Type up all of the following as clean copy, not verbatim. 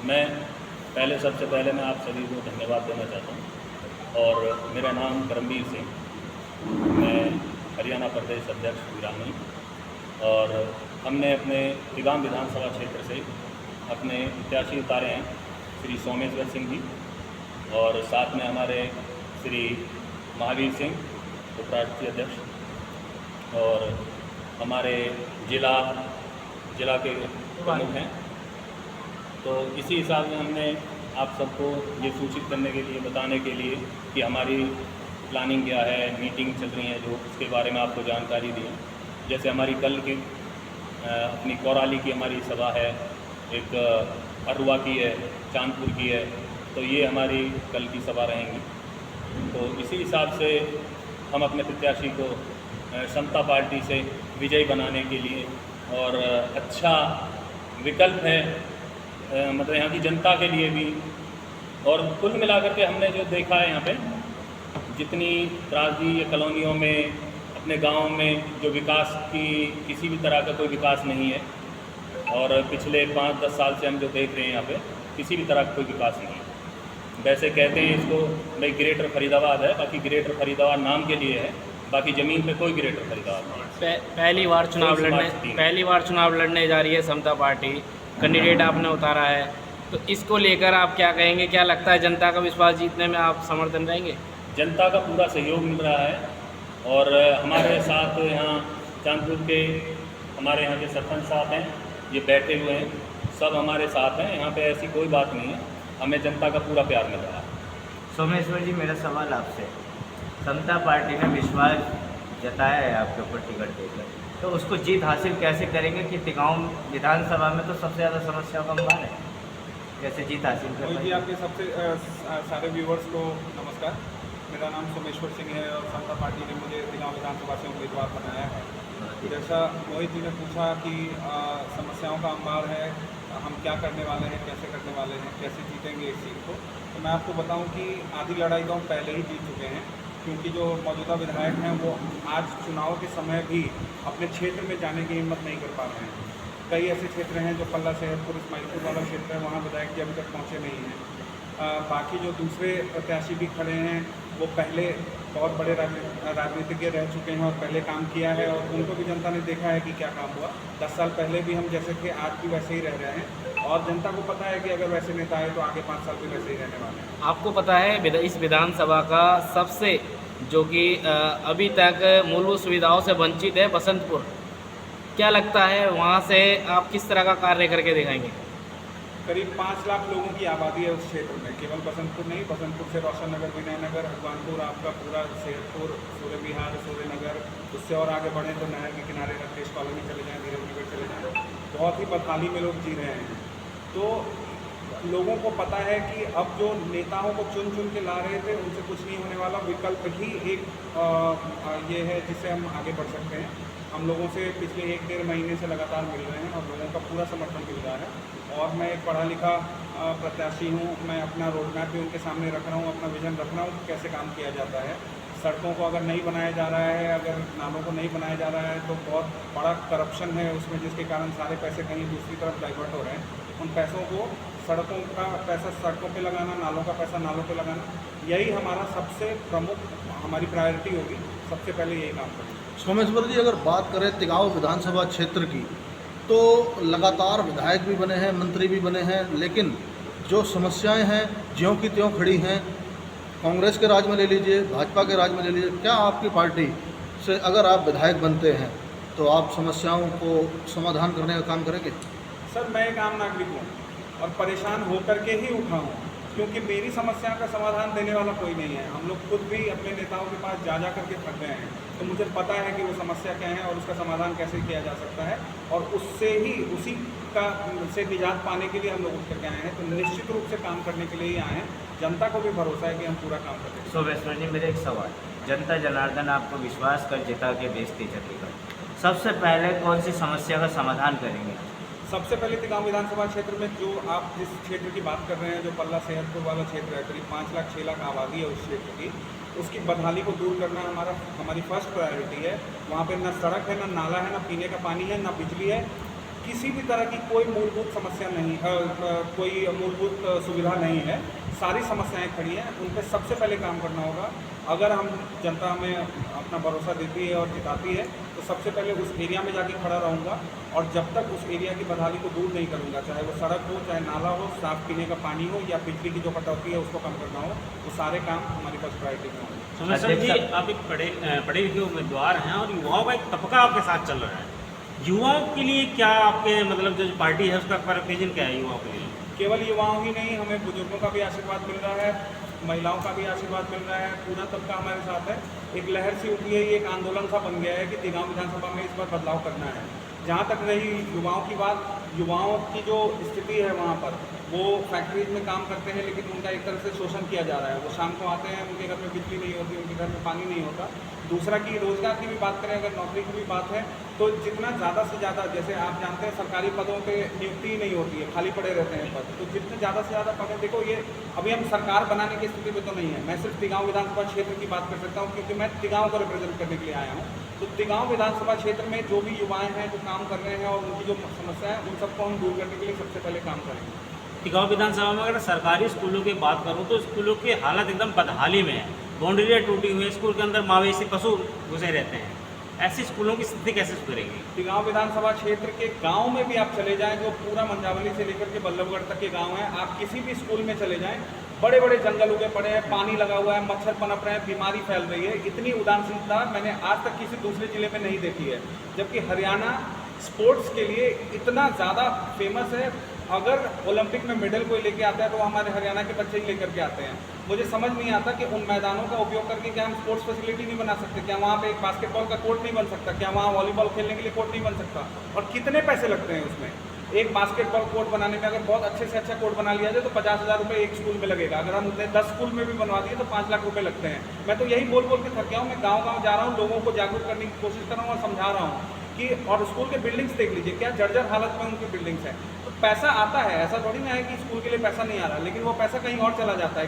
मैं सबसे पहले मैं आप सभी को धन्यवाद देना चाहता हूँ। और मेरा नाम करमवीर सिंह, मैं हरियाणा प्रदेश अध्यक्ष ग्रामीण, और हमने अपने तिगाम विधानसभा क्षेत्र से अपने प्रत्याशी उतारे हैं श्री सोमेश्वर सिंह जी, और साथ में हमारे श्री महावीर सिंह उपराष्ट्रीय अध्यक्ष, और हमारे जिला के प्रमुख हैं। तो इसी हिसाब से हमने आप सबको ये सूचित करने के लिए, बताने के लिए कि हमारी प्लानिंग क्या है, मीटिंग चल रही है जो, उसके बारे में आपको जानकारी दी है। जैसे हमारी कल की अपनी कोराली की हमारी सभा है, एक अरुआ की है, चांदपुर की है, तो ये हमारी कल की सभा रहेंगी। तो इसी हिसाब से हम अपने प्रत्याशी को समता पार्टी से विजयी बनाने के लिए, और अच्छा विकल्प है मतलब यहाँ की जनता के लिए भी। और कुल मिलाकर के हमने जो देखा है यहाँ पे, जितनी त्रासदी या कॉलोनियों में, अपने गांव में जो विकास की किसी भी तरह का कोई विकास नहीं है, और पिछले 5-10 साल से हम जो देख रहे हैं यहाँ पे किसी भी तरह का कोई विकास नहीं है। वैसे कहते हैं इसको भाई ग्रेटर फरीदाबाद है, बाकी ग्रेटर फरीदाबाद नाम के लिए है, बाकी ज़मीन पे कोई ग्रेटर फरीदाबाद नहीं है। पहली बार चुनाव लड़ने जा रही है समता पार्टी, कैंडिडेट आपने उतारा है, तो इसको लेकर आप क्या कहेंगे? क्या लगता है जनता का विश्वास जीतने में आप समर्थन रहेंगे? जनता का पूरा सहयोग मिल रहा है, और हमारे साथ यहाँ चांदपुर के हमारे यहाँ के सरपंच साहब हैं, ये बैठे हुए हैं, सब हमारे साथ हैं। यहाँ पे ऐसी कोई बात नहीं है, हमें जनता का पूरा प्यार मिल रहा है। सोमेश्वर जी, मेरा सवाल आपसे, समता पार्टी ने विश्वास जताया है आपके ऊपर टिकट देकर, तो उसको जीत हासिल कैसे करेंगे कि तिगांव विधानसभा में तो सबसे ज़्यादा समस्या का अंबार है, कैसे जीत हासिल कर जी, आपके सबसे सारे व्यूवर्स को नमस्कार। मेरा नाम सोमेश्वर सिंह है और समता पार्टी ने मुझे तिगांव विधानसभा से उम्मीदवार बनाया है। जैसा मोहित जी ने पूछा कि समस्याओं का अंबार है, हम क्या करने वाले हैं, कैसे करने वाले हैं, कैसे जीतेंगे इस सीट को, तो मैं आपको बताऊं कि आधी लड़ाई तो हम पहले ही जीत चुके हैं, क्योंकि जो मौजूदा विधायक हैं वो आज चुनाव के समय भी अपने क्षेत्र में जाने की हिम्मत नहीं कर पा रहे हैं। कई ऐसे क्षेत्र हैं जो पल्ला सेहतपुर इस्माइलपुर वाला क्षेत्र है, वहाँ विधायक जी अभी तक पहुँचे नहीं हैं। बाकी जो दूसरे प्रत्याशी भी खड़े हैं वो पहले बहुत बड़े राजनीतिज्ञ रह चुके हैं और पहले काम किया है, और उनको भी जनता ने देखा है कि क्या काम हुआ। 10 साल पहले भी हम जैसे थे आज भी वैसे ही रह रहे हैं, और जनता को पता है कि अगर वैसे नेता आए तो आगे 5 साल भी वैसे ही रहने वाले हैं। आपको पता है इस विधानसभा का सबसे जो कि अभी तक मूलभूत सुविधाओं से वंचित है बसंतपुर, क्या लगता है वहाँ से आप किस तरह का कार्य करके दिखाएंगे? करीब 5 लाख लोगों की आबादी है उस क्षेत्र में, केवल बसंतपुर नहीं, बसंतपुर से रोशन नगर, विनयनगर, हनुमानपुर, आपका पूरा सेहतपुर, सूर्य विहार, सूर्य नगर, उससे और आगे बढ़े तो नहर के किनारे रकेश कॉलोनी चले जाएँ, धीरज नगर चले जाएँ, बहुत ही बदहाली में लोग जी रहे हैं। तो लोगों को पता है कि अब जो नेताओं को चुन चुन के ला रहे थे उनसे कुछ नहीं होने वाला, विकल्प ही एक ये है जिससे हम आगे बढ़ सकते हैं। हम लोगों से पिछले 1-1.5 महीने से लगातार मिल रहे हैं और लोगों का पूरा समर्थन मिल रहा है, और मैं एक पढ़ा लिखा प्रत्याशी हूँ। मैं अपना रोड मैप भी उनके सामने रख रहा हूँ, अपना विजन रख रहा हूँ कि कैसे काम किया जाता है। सड़कों को अगर नहीं बनाया जा रहा है, अगर नालों को नहीं बनाया जा रहा है, तो बहुत बड़ा करप्शन है उसमें, जिसके कारण सारे पैसे कहीं दूसरी तरफ डाइवर्ट हो रहे हैं। उन पैसों को, सड़कों का पैसा सड़कों पे लगाना, नालों का पैसा नालों पे लगाना, यही हमारा सबसे प्रमुख हमारी प्रायोरिटी होगी। सबसे पहले यही काम करेंगे। सोमेश्वर जी, अगर बात करें तिगांव विधानसभा क्षेत्र की, तो लगातार विधायक भी बने हैं, मंत्री भी बने हैं, लेकिन जो समस्याएं हैं ज्यों की त्यों खड़ी हैं। कांग्रेस के राज में ले लीजिए, भाजपा के राज में ले लीजिए, क्या आपकी पार्टी से अगर आप विधायक बनते हैं तो आप समस्याओं को समाधान करने का काम करेंगे? सर, मैं एक आम नागरिक हूँ और परेशान होकर के ही उठा हूँ, क्योंकि मेरी समस्या का समाधान देने वाला कोई नहीं है। हम लोग खुद भी अपने नेताओं के पास जा करके थक गए हैं, तो मुझे पता है कि वो समस्या क्या है और उसका समाधान कैसे किया जा सकता है, और उसी का से निजात पाने के लिए हम लोग उठ करके आए हैं। तो निश्चित रूप से काम करने के लिए ही आए हैं। जनता को भी भरोसा है कि हम पूरा काम करेंगे। सोमेश्वर जी, मेरे एक सवाल, जनता जनार्दन आपको विश्वास कर जिता के बेचती छत्तीसगढ़, सबसे पहले कौन सी समस्या का समाधान करेंगे? सबसे पहले तिगांव विधानसभा क्षेत्र में जो आप जिस क्षेत्र की बात कर रहे हैं, जो पल्ला सेहतपुर वाला क्षेत्र है, करीब 5 लाख 6 लाख आबादी है उस क्षेत्र की, उसकी बदहाली को दूर करना हमारी फर्स्ट प्रायोरिटी है। वहाँ पे ना सड़क है, ना नाला है, ना पीने का पानी है, ना बिजली है, किसी भी तरह की कोई मूलभूत समस्या नहीं, कोई मूलभूत सुविधा नहीं है। सारी समस्याएं खड़ी हैं, उन पर सबसे पहले काम करना होगा। अगर हम जनता हमें अपना भरोसा देती है और जिताती है तो सबसे पहले उस एरिया में जाके खड़ा रहूँगा और जब तक उस एरिया की बदहाली को दूर नहीं करूँगा, चाहे वो सड़क हो, चाहे नाला हो, साफ पीने का पानी हो या बिजली की जो कटौती है उसको कम करना हो, वो सारे काम हमारी फर्स्ट प्रायोरिटी में होंगे। सोमेश्वर जी, आप एक पढ़े लिखे उम्मीदवार हैं और युवाओं का एक तबका आपके साथ चल रहा है। युवाओं के लिए क्या आपके मतलब जो पार्टी है उसका विजन क्या है युवाओं के लिए? केवल युवाओं ही नहीं, हमें बुजुर्गों का भी आशीर्वाद मिल रहा है, महिलाओं का भी आशीर्वाद मिल रहा है, पूरा तबका हमारे साथ है। एक लहर सी उठी है, ये एक आंदोलन सा बन गया है कि तिगांव विधानसभा में इस बार बदलाव करना है। जहाँ तक रही युवाओं की बात, युवाओं की जो स्थिति है वहाँ पर, वो फैक्ट्रीज में काम करते हैं लेकिन उनका एक तरह से शोषण किया जा रहा है। वो शाम को आते हैं, उनके घर में बिजली नहीं होती, उनके घर में पानी नहीं होता। दूसरा कि रोज़गार की भी बात करें, अगर नौकरी की भी बात है तो जितना ज़्यादा से ज़्यादा, जैसे आप जानते हैं सरकारी पदों पे नियुक्ति ही नहीं होती है, खाली पड़े रहते हैं पद, तो जितने ज़्यादा से ज़्यादा पद, देखो ये अभी हम सरकार बनाने की स्थिति में तो नहीं है। मैं सिर्फ तिगांव विधानसभा क्षेत्र की बात कर सकता हूँ क्योंकि मैं तिगांव को रिप्रेजेंट करने के लिए आया हूँ। तो तिगांव विधानसभा क्षेत्र में जो भी युवाएँ हैं जो काम कर रहे हैं और उनकी जो समस्या है उन सबको हम दूर करने के लिए सबसे पहले काम करेंगे। तिगांव विधानसभा में अगर सरकारी स्कूलों की बात करूं तो स्कूलों की हालत एकदम बदहाली में है। बाउंड्रियाँ टूटी हुई है, स्कूल के अंदर मवेशी पशु घुसे रहते हैं। ऐसी स्कूलों की स्थिति कैसे सुधरेगी? तिगांव विधानसभा क्षेत्र के गांव में भी आप चले जाएं, जो पूरा मंजावली से लेकर के बल्लभगढ़ तक के गांव हैं, आप किसी भी स्कूल में चले जाएं, बड़े बड़े जंगल उगे पड़े हैं, पानी लगा हुआ है, मच्छर पनप रहे हैं, बीमारी फैल रही है। इतनी उदासीनता मैंने आज तक किसी दूसरे जिले में नहीं देखी है। जबकि हरियाणा स्पोर्ट्स के लिए इतना ज़्यादा फेमस है। अगर ओलंपिक में मेडल कोई लेके आता है तो हमारे हरियाणा के बच्चे ही लेकर के आते हैं। मुझे समझ नहीं आता कि उन मैदानों का उपयोग करके क्या हम स्पोर्ट्स फैसिलिटी नहीं बना सकते? क्या वहाँ पे एक बास्केटबॉल का कोर्ट नहीं बन सकता? क्या वहाँ वॉलीबॉल खेलने के लिए कोर्ट नहीं बन सकता? और कितने पैसे लगते हैं उसमें? एक बास्केटबॉल कोर्ट बनाने में अगर बहुत अच्छे से अच्छा कोर्ट बना लिया जाए तो 50,000 रुपये एक स्कूल में लगेगा। अगर हम उतने 10 स्कूल में भी बनवा दिए तो 5 लाख रुपये लगते हैं। मैं तो यही बोल बोल के थक गया हूँ। मैं गाँव जा रहा हूँ, लोगों को जागरूक करने की कोशिश कर रहा हूँ और समझा रहा हूँ कि, और स्कूल के बिल्डिंग्स देख लीजिए, क्या जर्जर हालत में उनकी बिल्डिंग्स हैं। तो पैसा आता है, ऐसा थोड़ी ना है कि स्कूल के लिए पैसा नहीं आ रहा, लेकिन वो पैसा कहीं और चला जाता है।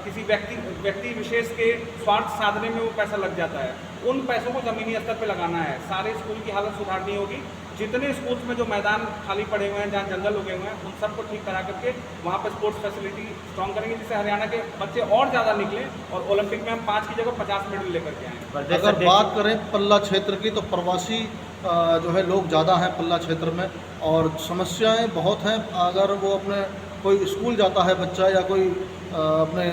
किसी व्यक्ति विशेष के स्वार्थ साधने में वो पैसा लग जाता है। उन पैसों को ज़मीनी स्तर पे लगाना है। सारे स्कूल की हालत सुधारनी होगी। जितने स्कूल्स में जो मैदान खाली पड़े हुए हैं, जहाँ जंगल उगे हुए हैं, उन सबको ठीक करा करके वहाँ पर स्पोर्ट्स फैसिलिटी स्ट्रॉन्ग करेंगे, जिससे हरियाणा के बच्चे और ज़्यादा निकलें और ओलंपिक में हम 5 की जगह 50 मेडल लेकर के आएँ। अगर बात करें पल्ला क्षेत्र की तो प्रवासी जो है लोग ज़्यादा हैं पल्ला क्षेत्र में और समस्याएं बहुत हैं। अगर वो अपने कोई स्कूल जाता है बच्चा या कोई अपने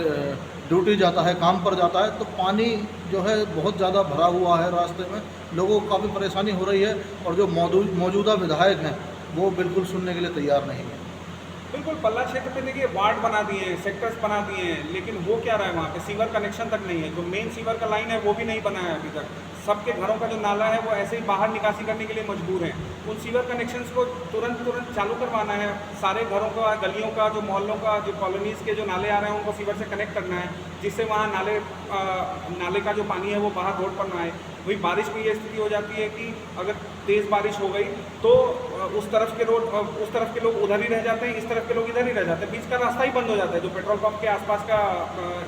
ड्यूटी जाता है, काम पर जाता है, तो पानी जो है बहुत ज़्यादा भरा हुआ है रास्ते में, लोगों को काफ़ी परेशानी हो रही है और जो मौजूदा विधायक हैं वो बिल्कुल सुनने के लिए तैयार नहीं है। बिल्कुल, पल्ला क्षेत्र में देखिए वार्ड बना दिए हैं, सेक्टर्स बना दिए हैं, लेकिन हो क्या रहा है वहाँ पे? सीवर कनेक्शन तक नहीं है। जो मेन सीवर का लाइन है वो भी नहीं बना है अभी तक। सबके घरों का जो नाला है वो ऐसे ही बाहर निकासी करने के लिए मजबूर हैं। उन सीवर कनेक्शंस को तुरंत चालू करवाना है। सारे घरों का, गलियों का, जो मोहल्लों का, जो कॉलोनीज़ के जो नाले आ रहे हैं उनको सीवर से कनेक्ट करना है, जिससे वहाँ नाले का जो पानी है वो बाहर रोड पर ना आए। वही बारिश में ये स्थिति हो जाती है कि अगर तेज़ बारिश हो गई तो उस तरफ के लोग उधर ही रह जाते हैं, इस तरफ के लोग इधर ही रह जाते हैं। बीच का रास्ता ही बंद हो जाता है। जो पेट्रोल पंप के आसपास का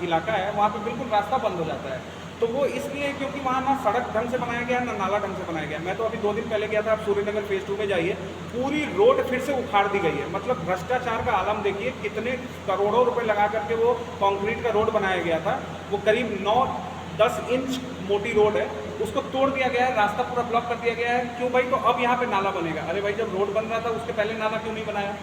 इलाका है वहाँ पे बिल्कुल रास्ता बंद हो जाता है। तो वो इसलिए क्योंकि वहाँ ना सड़क ढंग से बनाया गया है, ना नाला ढंग से बनाया गया। मैं तो अभी 2 दिन पहले गया था। आप सूर्यनगर फेज़ 2 में जाइए, पूरी रोड फिर से उखाड़ दी गई है। मतलब भ्रष्टाचार का आलम देखिए। कितने करोड़ों रुपए लगा करके वो कंक्रीट का रोड बनाया गया था। वो करीब 9-10 इंच मोटी रोड है, उसको तोड़ दिया गया है, रास्ता पूरा ब्लॉक कर दिया गया है। क्यों भाई? तो अब यहाँ पे नाला बनेगा। अरे भाई, जब रोड बन रहा था उसके पहले नाला क्यों नहीं बनाया?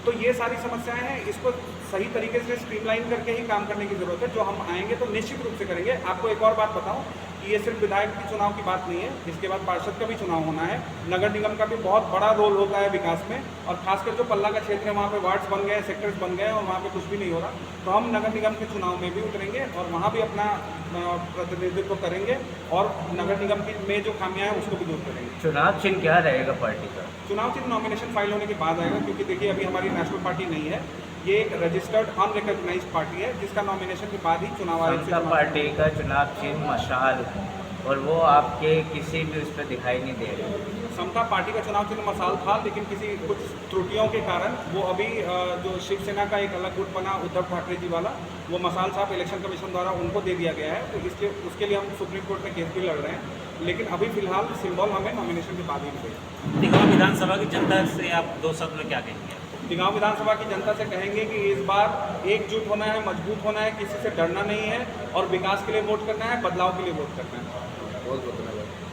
तो ये सारी समस्याएं हैं। इसको सही तरीके से स्ट्रीमलाइन करके ही काम करने की ज़रूरत है। जो हम आएंगे तो निश्चित रूप से करेंगे। आपको एक और बात बताऊं कि ये सिर्फ विधायक के चुनाव की बात नहीं है, इसके बाद पार्षद का भी चुनाव होना है। नगर निगम का भी बहुत बड़ा रोल होता है विकास में, और खासकर जो पल्ला का क्षेत्र है वहाँ पे वार्ड्स बन गए, सेक्टर्स बन गए और वहाँ पे कुछ भी नहीं हो रहा। तो हम नगर निगम के चुनाव में भी उतरेंगे और वहाँ भी अपना प्रतिनिधित्व करेंगे और नगर निगम में जो खामियां हैं उसको भी दूर करेंगे। चुनाव चिन्ह क्या रहेगा पार्टी का? चुनाव चिन्ह नॉमिनेशन फाइल होने के बाद आएगा, क्योंकि देखिए अभी हमारी नेशनल पार्टी नहीं है। ये एक रजिस्टर्ड अनरिकॉग्नाइज्ड पार्टी है, जिसका नॉमिनेशन के बाद ही चुनाव आयोग से समता पार्टी का चुनाव चिन्ह मशाल है और वो आपके किसी भी उस पर दिखाई नहीं दे रही। समता पार्टी का चुनाव चिन्ह मशाल था, लेकिन कुछ त्रुटियों के कारण वो अभी जो शिवसेना का एक अलग गुट बना उद्धव ठाकरे जी वाला, वो मशाल साहब इलेक्शन कमीशन द्वारा उनको दे दिया गया है। तो इसलिए उसके लिए हम सुप्रीम कोर्ट में केस भी लड़ रहे हैं। लेकिन अभी फिलहाल सिंबल हमें नॉमिनेशन के बाद ही मिलेगा। टिकाऊ विधानसभा की जनता से आप 2 शब्द में क्या कहेंगे? टिकाऊ विधानसभा की जनता से कहेंगे कि इस बार एकजुट होना है, मजबूत होना है, किसी से डरना नहीं है और विकास के लिए वोट करना है, बदलाव के लिए वोट करना है। बहुत बहुत धन्यवाद।